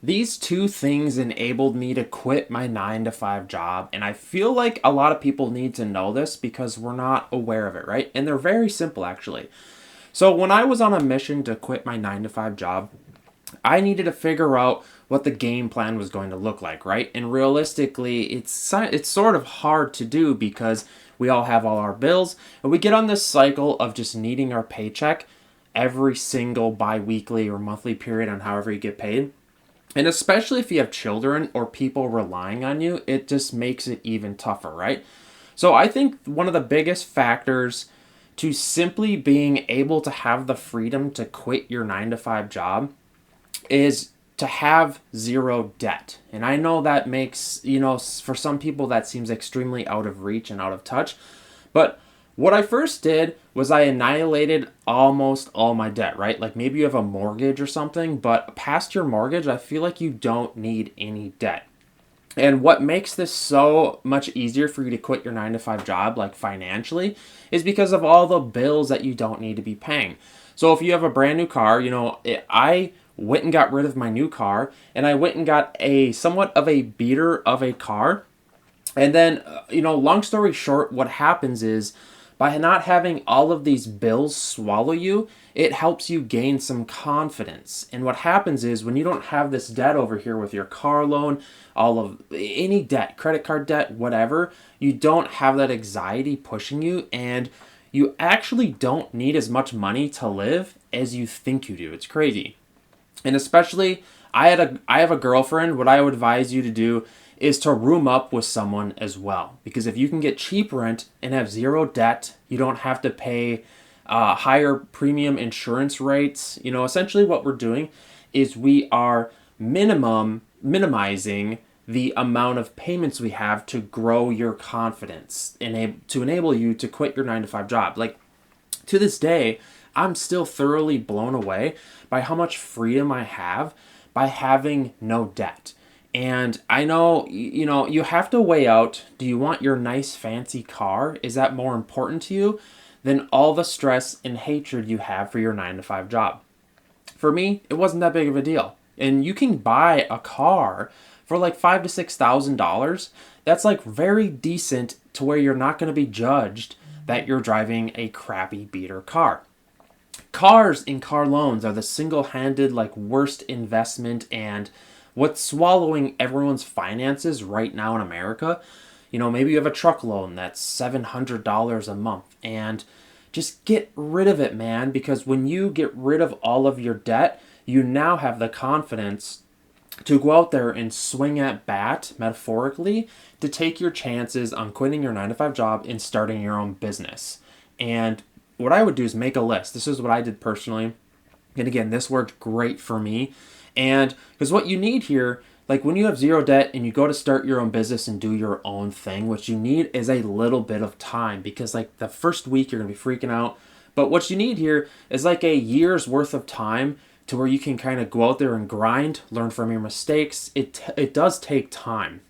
These two things enabled me to quit my 9 to 5 job. And I feel like a lot of people need to know this because we're not aware of it, right? And they're very simple, actually. So, when I was on a mission to quit my 9 to 5 job, I needed to figure out what the game plan was going to look like, right? And realistically, it's sort of hard to do because we all have all our bills, and we get on this cycle of just needing our paycheck every single bi-weekly or monthly period on however you get paid. And especially if you have children or people relying on you, it just makes it even tougher, right? So I think one of the biggest factors to simply being able to have the freedom to quit your 9 to 5 job is to have zero debt. And I know that makes, for some people that seems extremely out of reach and out of touch. But what I first did was I annihilated almost all my debt, right? Like maybe you have a mortgage or something, but past your mortgage, I feel like you don't need any debt. And what makes this so much easier for you to quit your 9 to 5 job, like financially, is because of all the bills that you don't need to be paying. So if you have a brand new car, I went and got rid of my new car and I went and got a somewhat of a beater of a car. And then, long story short, what happens is by not having all of these bills swallow you, it helps you gain some confidence. And what happens is when you don't have this debt over here with your car loan, all of any debt, credit card debt, whatever, you don't have that anxiety pushing you, and you actually don't need as much money to live as you think you do. It's crazy. And especially, I have a girlfriend. What I would advise you to do is to room up with someone as well. Because if you can get cheap rent and have zero debt, you don't have to pay higher premium insurance rates. Essentially what we're doing is we are minimizing the amount of payments we have to grow your confidence and to enable you to quit your 9 to 5 job. Like to this day, I'm still thoroughly blown away by how much freedom I have by having no debt. And I know, you have to weigh out, do you want your nice fancy car? Is that more important to you than all the stress and hatred you have for your 9 to 5 job? For me, it wasn't that big of a deal. And you can buy a car for like $5,000 to $6,000. That's like very decent to where you're not going to be judged that you're driving a crappy beater car. Cars and car loans are the single-handed like worst investment and what's swallowing everyone's finances right now in America. Maybe you have a truck loan that's $700 a month, and just get rid of it, man, because when you get rid of all of your debt, you now have the confidence to go out there and swing at bat, metaphorically, to take your chances on quitting your 9 to 5 job and starting your own business. And what I would do is make a list. This is what I did personally. And again, this worked great for me. And because what you need here, like when you have zero debt and you go to start your own business and do your own thing, what you need is a little bit of time, because like the first week you're going to be freaking out. But what you need here is like a year's worth of time to where you can kind of go out there and grind, learn from your mistakes. It does take time.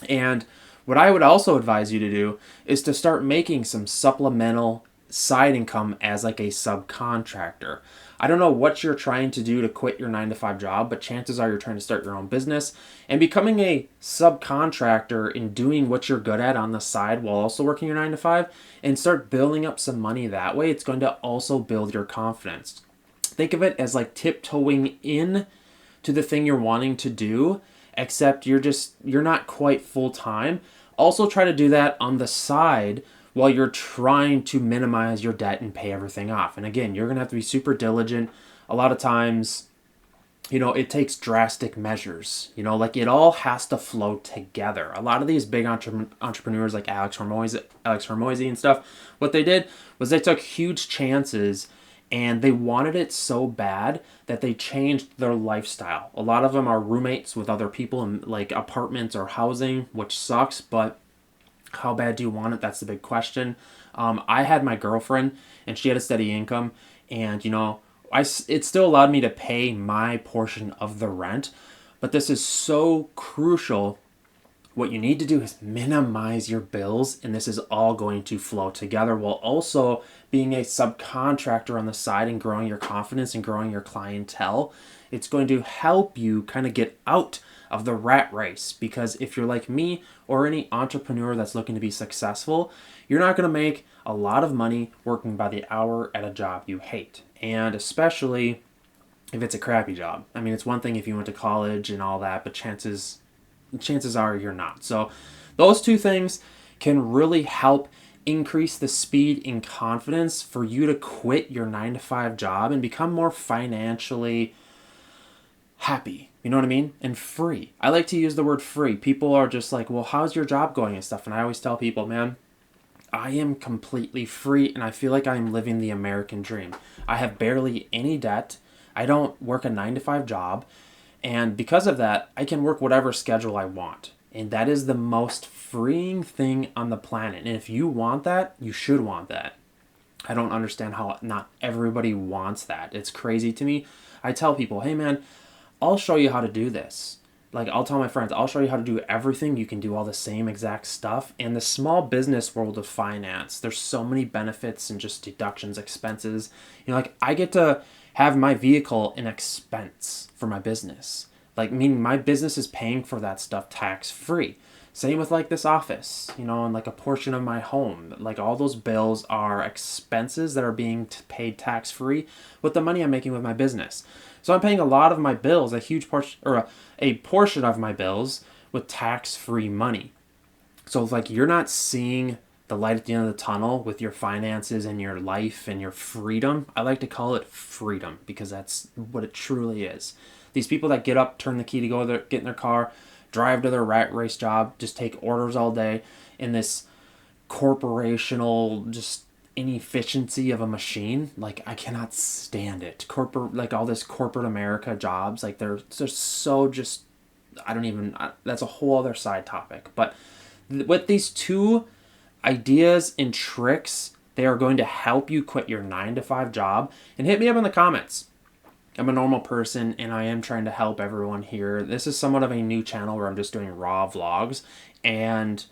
And what I would also advise you to do is to start making some supplemental side income as like a subcontractor. I don't know what you're trying to do to quit your 9 to 5 job, but chances are you're trying to start your own business, and becoming a subcontractor and doing what you're good at on the side while also working your 9 to 5 and start building up some money that way. It's going to also build your confidence. Think of it as like tiptoeing in to the thing you're wanting to do, except you're not quite full time. Also try to do that on the side while you're trying to minimize your debt and pay everything off. And again, you're going to have to be super diligent. A lot of times, it takes drastic measures. Like it all has to flow together. A lot of these big entrepreneurs like Alex Hormozy and stuff, what they did was they took huge chances and they wanted it so bad that they changed their lifestyle. A lot of them are roommates with other people in like apartments or housing, which sucks, but how bad do you want it? That's the big question. I had my girlfriend and she had a steady income, and it still allowed me to pay my portion of the rent. But this is so crucial. What you need to do is minimize your bills, and this is all going to flow together while also being a subcontractor on the side and growing your confidence and growing your clientele. It's going to help you kind of get out of the rat race, because if you're like me or any entrepreneur that's looking to be successful, you're not going to make a lot of money working by the hour at a job you hate. And especially if it's a crappy job. I mean, it's one thing if you went to college and all that, but chances are you're not. So those two things can really help increase the speed and confidence for you to quit your 9 to 5 job and become more financially happy. You know what I mean? And free. I like to use the word free. People are just like, well, how's your job going and stuff? And I always tell people, man, I am completely free and I feel like I'm living the American dream. I have barely any debt. I don't work a 9 to 5 job. And because of that, I can work whatever schedule I want. And that is the most freeing thing on the planet. And if you want that, you should want that. I don't understand how not everybody wants that. It's crazy to me. I tell people, hey man, I'll show you how to do this. Like, I'll tell my friends, I'll show you how to do everything. You can do all the same exact stuff. And the small business world of finance, there's so many benefits and just deductions, expenses. You know, like, I get to have my vehicle an expense for my business. Like, meaning my business is paying for that stuff tax free. Same with like this office, you know, and like a portion of my home. Like, all those bills are expenses that are being paid tax free with the money I'm making with my business. So I'm paying a lot of my bills, a huge portion, or a portion of my bills with tax-free money. So it's like you're not seeing the light at the end of the tunnel with your finances and your life and your freedom. I like to call it freedom because that's what it truly is. These people that get up, turn the key to get in their car, drive to their rat race job, just take orders all day in this corporational just inefficiency of a machine. Like, I cannot stand it. Corporate, like all this corporate America jobs, like they're so just, that's a whole other side topic. But with these two ideas and tricks, they are going to help you quit your 9 to 5 job. And hit me up in the comments. I'm a normal person and I am trying to help everyone here. This is somewhat of a new channel where I'm just doing raw vlogs, and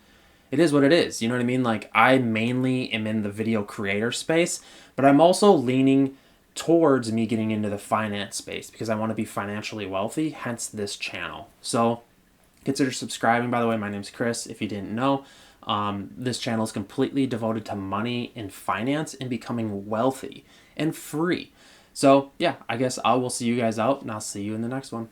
it is what it is. You know what I mean? Like, I mainly am in the video creator space, but I'm also leaning towards me getting into the finance space because I want to be financially wealthy, hence this channel. So consider subscribing. By the way, my name's Chris, if you didn't know. This channel is completely devoted to money and finance and becoming wealthy and free. So yeah, I guess I will see you guys out, and I'll see you in the next one.